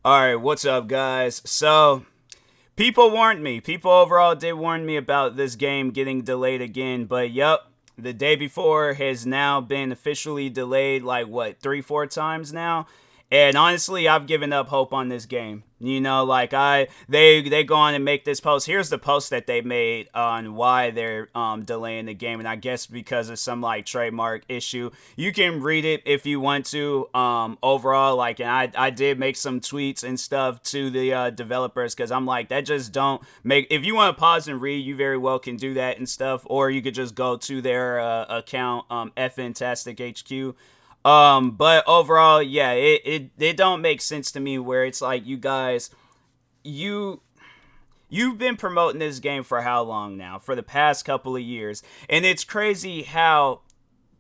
Alright, what's up, guys? So, people warned me. People overall did warn me about this game getting delayed again, but yup, the day before has now been officially delayed like, what, 3, 4 times now? And honestly, I've given up hope on this game. You know, like they go on and make this post. Here's the post that they made on why they're delaying the game, and I guess because of some like trademark issue. You can read it if you want to. Overall, like, and I did make some tweets and stuff to the developers because I'm like, that just don't make. If you want to pause and read, you very well can do that and stuff, or you could just go to their account, FNtastic HQ. But overall, yeah, it don't make sense to me where it's like, you guys, you've been promoting this game for how long now? For the past couple of years. And it's crazy how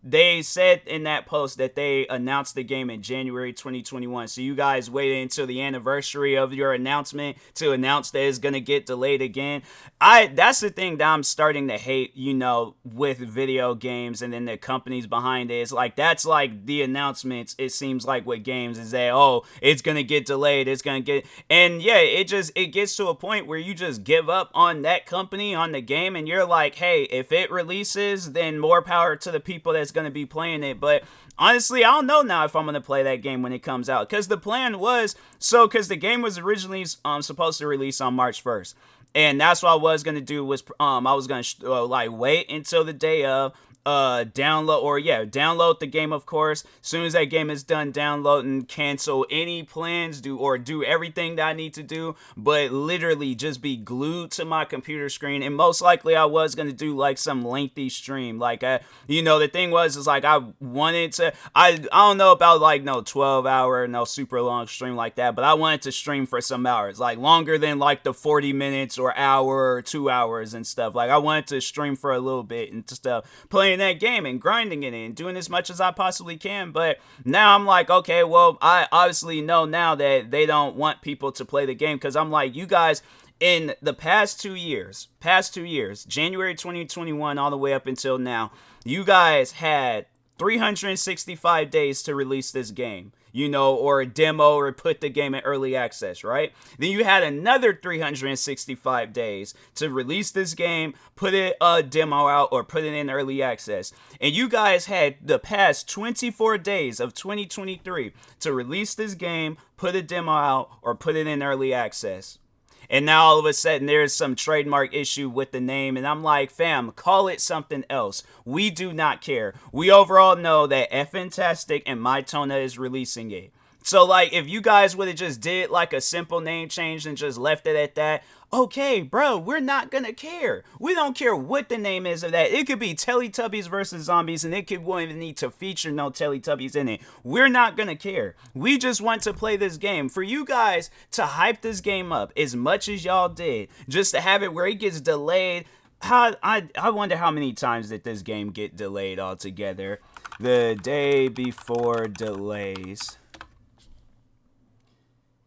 they said in that post that they announced the game in January 2021. So you guys waited until the anniversary of your announcement to announce that it's going to get delayed again. That's the thing that I'm starting to hate, you know, with video games and then the companies behind it. It's like, that's like the announcements, it seems like, with games, is that, oh, it's going to get delayed, it's going to get, and yeah, it gets to a point where you just give up on that company, on the game, and you're like, hey, if it releases, then more power to the people that's going to be playing it. But honestly, I don't know now if I'm going to play that game when it comes out, because the plan was, because the game was originally supposed to release on March 1st. And that's what I was going to do, was I was going to like wait until the day of, download the game, of course. As soon as that game is done downloading, cancel any plans, do everything that I need to do, but literally just be glued to my computer screen. And most likely I was going to do like some lengthy stream. Like, the thing is like, I wanted to, I don't know about like no 12-hour, no super long stream like that, but I wanted to stream for some hours, like longer than like the 40 minutes or hour or 2 hours and stuff. Like, I wanted to stream for a little bit and stuff, playing that game and grinding it and doing as much as I possibly can. But now I'm like, okay, well, I obviously know now that they don't want people to play the game, because I'm like, you guys, in the past 2 years, January 2021 all the way up until now, you guys had 365 days to release this game, or a demo, or put the game in early access, right? Then you had another 365 days to release this game, put it a demo out, or put it in early access. And you guys had the past 24 days of 2023 to release this game, put a demo out, or put it in early access. And now all of a sudden there's some trademark issue with the name, and I'm like, fam, call it something else. We do not care. We overall know that FNtastic and Mytona is releasing it. So like, if you guys would have just did like a simple name change and just left it at that, okay, bro, we're not gonna care. We don't care what the name is of that. It could be Teletubbies versus Zombies, and it won't even need to feature no Teletubbies in it. We're not gonna care. We just want to play this game. For you guys to hype this game up as much as y'all did, just to have it where it gets delayed. I wonder how many times did this game get delayed altogether. The day before delays.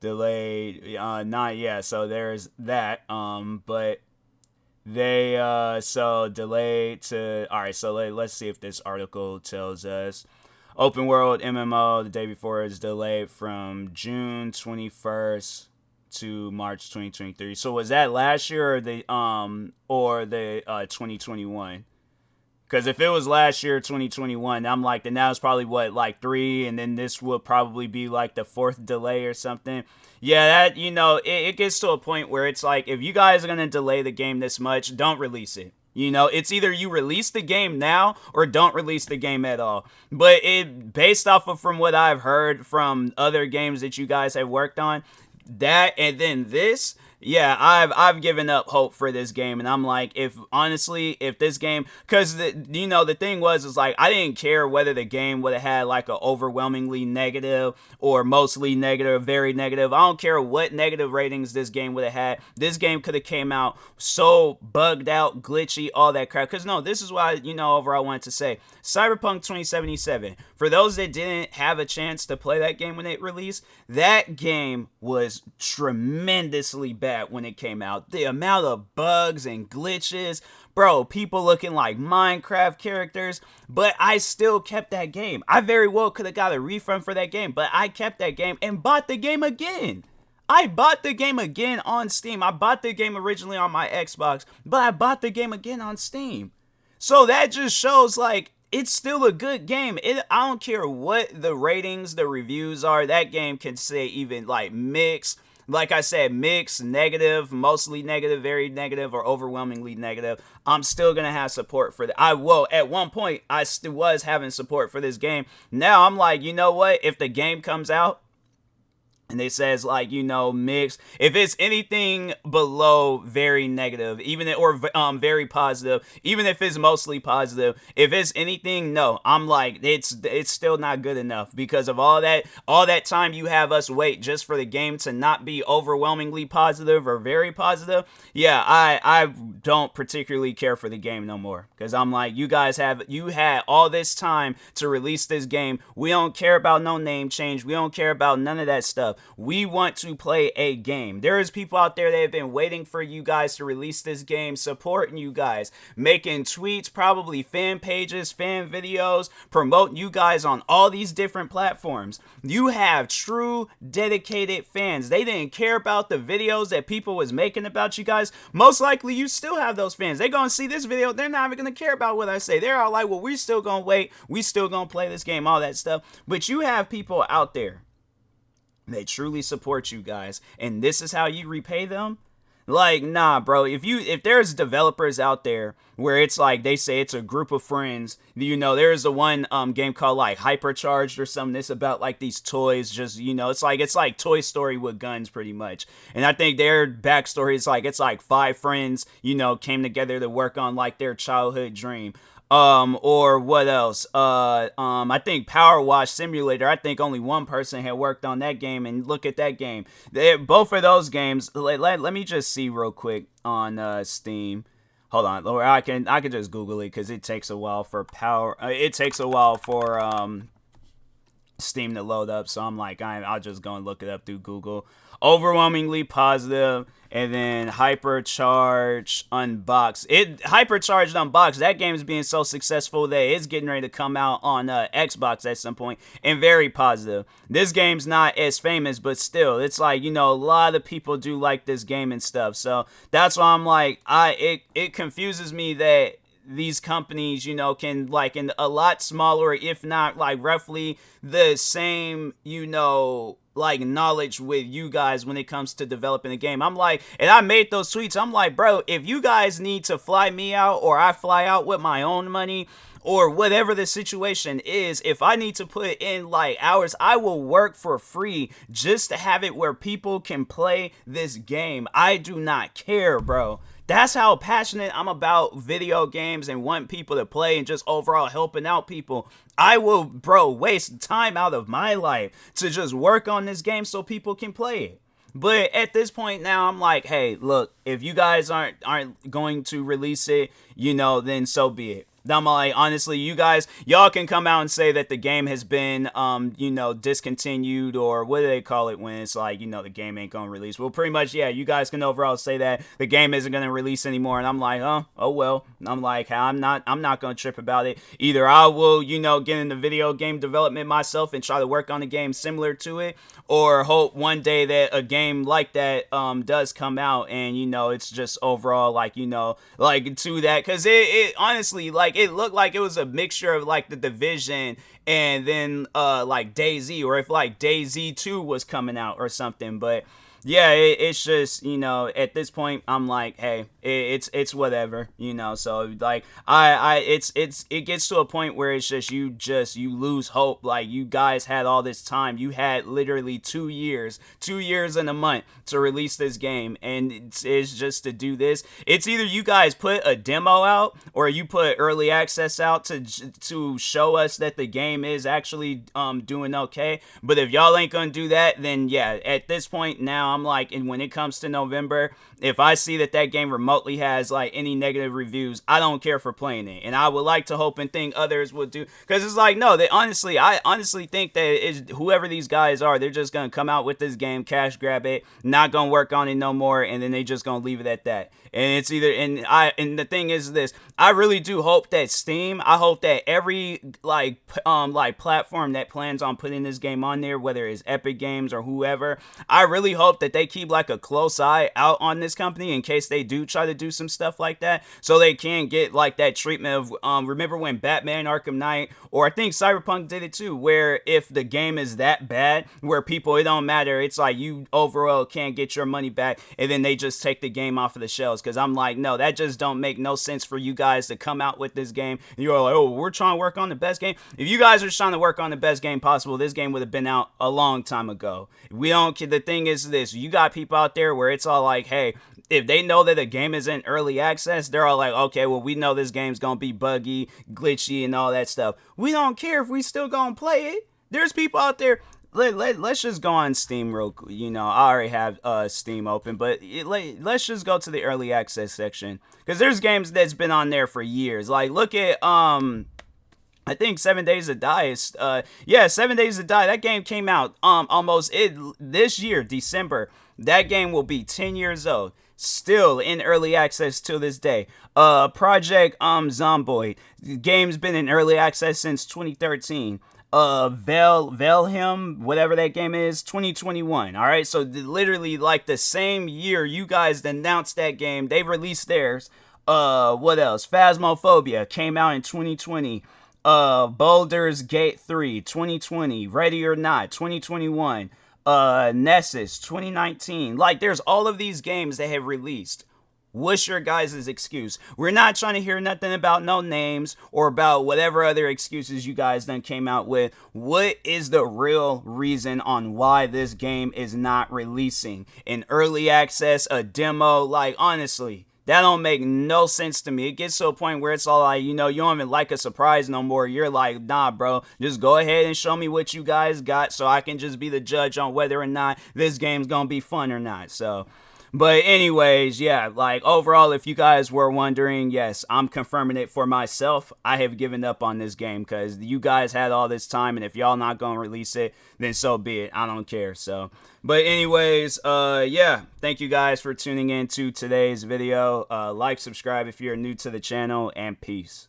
Delayed, not yet, so there's that, but they, so delayed to, alright, so let's see if this article tells us. Open World MMO, the day before, is delayed from June 21st to March 2023. So was that last year, or the 2021? Because if it was last year, 2021, I'm like, then that was probably what, like 3, and then this will probably be like the 4th delay or something. Yeah, that, it gets to a point where it's like, if you guys are going to delay the game this much, don't release it. It's either you release the game now or don't release the game at all. But based off of from what I've heard from other games that you guys have worked on, that and then this, yeah, I've given up hope for this game. And I'm like, if this game, because the thing is like, I didn't care whether the game would have had like a overwhelmingly negative or mostly negative, very negative. I don't care what negative ratings this game would have had. This game could have came out so bugged out, glitchy, all that crap. Because this is why, overall I wanted to say, Cyberpunk 2077, for those that didn't have a chance to play that game when it released, that game was tremendously bad when it came out. The amount of bugs and glitches, bro, people looking like Minecraft characters, but I still kept that game. I very well could have got a refund for that game, but I kept that game and bought the game again. I bought the game again on Steam. I bought the game originally on my Xbox, but I bought the game again on Steam. So that just shows like it's still a good game. I don't care what the ratings, the reviews are. That game can say even like mixed. Like I said, mixed, negative, mostly negative, very negative, or overwhelmingly negative. I'm still gonna have support for that. I will. At one point, I still was having support for this game. Now I'm like, you know what? If the game comes out and it says like, you know, mixed, if it's anything below very negative, even or very positive, even if it's mostly positive, if it's anything, no, I'm like, it's still not good enough because of all that time you have us wait just for the game to not be overwhelmingly positive or very positive. Yeah, I don't particularly care for the game no more because I'm like, you had all this time to release this game. We don't care about no name change. We don't care about none of that stuff. We want to play a game. There is people out there that have been waiting for you guys to release this game, supporting you guys, making tweets, probably fan pages, fan videos, promoting you guys on all these different platforms. You have true dedicated fans. They didn't care about the videos that people was making about you guys. Most likely you still have those fans. They're going to see this video. They're not even going to care about what I say. They're all like, well, we're still going to wait. We still going to play this game, all that stuff. But you have people out there. They truly support you guys, and this is how you repay them. Like, nah, bro. If there's developers out there where it's like they say it's a group of friends, you know, there's a one game called like Hypercharged or something. It's about like these toys, just, you know, it's like Toy Story with guns, pretty much. And I think their backstory is like it's like 5 friends, you know, came together to work on like their childhood dream. Or what else? I think Power Wash Simulator. I think only one person had worked on that game, and look at that game. Both of those games. Let me just see real quick on Steam. Hold on, or I can just Google it because it takes a while for it takes a while for Steam to load up. So I'm like, I'll just go and look it up through Google. Overwhelmingly positive, and then Hypercharged Unboxed. Hypercharged Unboxed, that game is being so successful that it's getting ready to come out on Xbox at some point, and very positive. This game's not as famous, but still, it's like, you know, a lot of people do like this game and stuff. So that's why I'm like, it confuses me that these companies, you know, can like in a lot smaller, if not like roughly the same, you know, like knowledge with you guys when it comes to developing a game. I'm like, and I made those tweets. I'm like, bro, if you guys need to fly me out or I fly out with my own money or whatever the situation is, if I need to put in like hours, I will work for free just to have it where people can play this game. I do not care, bro. That's how passionate I'm about video games and want people to play and just overall helping out people. I will, bro, waste time out of my life to just work on this game so people can play it. But at this point now, I'm like, hey, look, if you guys aren't going to release it, you know, then so be it. I'm like, honestly, y'all can come out and say that the game has been, you know, discontinued, or what do they call it when it's like, you know, the game ain't gonna release. Well, pretty much, yeah, you guys can overall say that the game isn't gonna release anymore, and I'm like, oh well. I'm like, I'm not gonna trip about it. Either I will, you know, get into video game development myself and try to work on a game similar to it, or hope one day that a game like that does come out, and, you know, it's just overall like, you know, like to that, because it honestly, like, it looked like it was a mixture of like the Division and then like DayZ, or if like DayZ 2 was coming out or something. But yeah, it's just, you know, at this point I'm like, hey, it's whatever, you know. So like it gets to a point where it's just you lose hope. Like, you guys had all this time. You had literally 2 years and a month to release this game, and it's just to do this. It's either you guys put a demo out or you put early access out to show us that the game is actually doing okay. But if y'all ain't gonna do that, then yeah, at this point now I'm like, and when it comes to November, if I see that game remotely has like any negative reviews, I don't care for playing it. And I would like to hope and think others would do, because it's like, no, I honestly think that whoever these guys are, they're just gonna come out with this game, cash grab it, not gonna work on it no more, and then they just gonna leave it at that. And it's either, and the thing is this, I really do hope that Steam, I hope that every like like platform that plans on putting this game on there, whether it's Epic Games or whoever, I really hope that they keep like a close eye out on this company in case they do try to do some stuff like that, so they can get like that treatment of remember when Batman Arkham Knight, or I think Cyberpunk did it too, where if the game is that bad where people, it don't matter, it's like you overall can't get your money back, and then they just take the game off of the shelves. Because I'm like, no, that just don't make no sense for you guys to come out with this game and you're like, oh, we're trying to work on the best game. If you guys are trying to work on the best game possible, this game would have been out a long time ago. We don't, the thing is this, you got people out there where it's all like, hey, if they know that a game is in early access, they're all like, okay, well, we know this game's gonna be buggy, glitchy, and all that stuff. We don't care if we still gonna play it. There's people out there. Let's just go on Steam real quick. You know, I already have Steam open, but let's just go to the early access section, because there's games that's been on there for years. Like, look at I think 7 Days to Die is 7 Days to Die. That game came out this year, December. That game will be 10 years old. Still in early access till this day. Project Zomboid. The game's been in early access since 2013. Valheim, whatever that game is, 2021. All right, so literally like the same year you guys announced that game, they released theirs. What else? Phasmophobia came out in 2020. Baldur's Gate 3, 2020. Ready or Not, 2021. Nessus, 2019. Like, there's all of these games that have released. What's your guys' excuse? We're not trying to hear nothing about no names or about whatever other excuses you guys then came out with. What is the real reason on why this game is not releasing in early access, a demo? Like, honestly, that don't make no sense to me. It gets to a point where it's all like, you know, you don't even like a surprise no more. You're like, nah, bro, just go ahead and show me what you guys got so I can just be the judge on whether or not this game's gonna be fun or not. So, but anyways, yeah, like overall, if you guys were wondering, yes, I'm confirming it for myself. I have given up on this game because you guys had all this time, and if y'all not gonna release it, then so be it. I don't care. So, but anyways, yeah, thank you guys for tuning in to today's video. Like, subscribe if you're new to the channel, and peace.